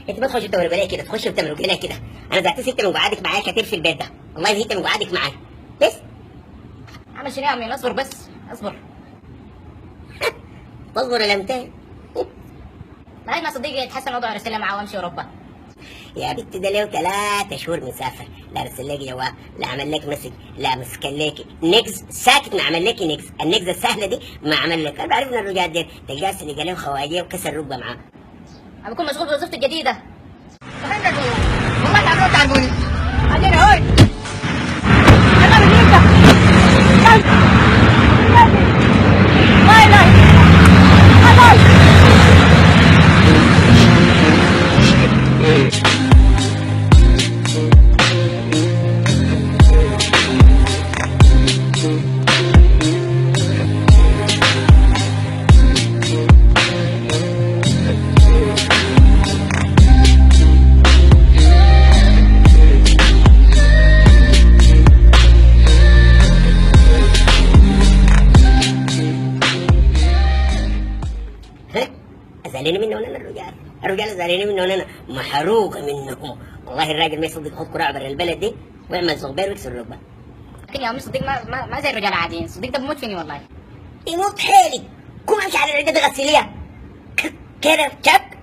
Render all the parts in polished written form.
انت ما تخش تدور بلاقي كده، تخش وتمرق لنا كده. انا زهقت ست من قعدك معايا كتير في البيت ده، والله زهقت من قعدك معايا. بس عمل شنو يا عمي؟ اصبر بس، اصبر. تصبر ولا امتى؟ لغايه ما صديقي يتحسن وضعه ارسلها معاه وامشي اوروبا. يا بنت ده له 3 شهور مسافر، لا رسل لك جواب، لا عمل لك مسج، لا مسك لك نكز، ساكت ما عمل لك نكز، النكزه السهله دي ما عمل لك. انا بعرف ان الرجال دي تلقاه سنقه له خواجه وكسر ركبه معاه. انا بكون مشغول بوظيفتي الجديده. والله تعبوا تعبوني. بعدين هوي. انا بجيبك. لا لا. خلاص. زعلانين منه ولا انا الرجال زعلانين منه ولا انا محروقه منهم. والله الراجل ما يصدق يحط كراع برا البلد دي ويعمل صغبير ويكسر الركبه. لكن يا عمي صديق ما زي الرجال العاديين، صديق ده بموت فيني والله. يموت حيلي، كم امشي على العده غسيليه كده تشك.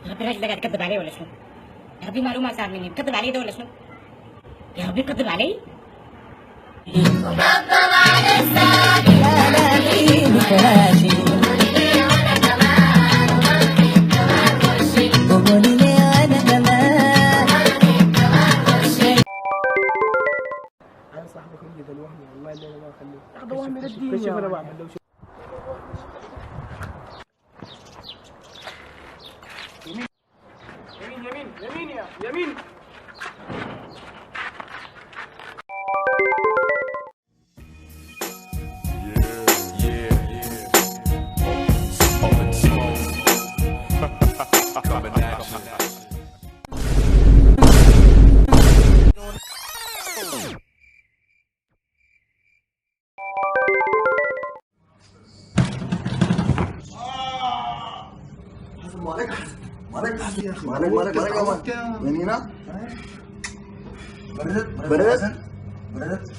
يا ربي الراجل ده قاعد يكذب علي ولا شنو؟ يا ربي معلومه صار مني، بكذب علي ده ولا شنو؟ يا ربي بكذب علي؟ انا صاحبك رجلي ده الوهم والله اللي انا ما اخليه اخذ وهم ردي. شوف انا بعمل له يمين يمين يمين يا يمين. مالك يا مان من هنا بردت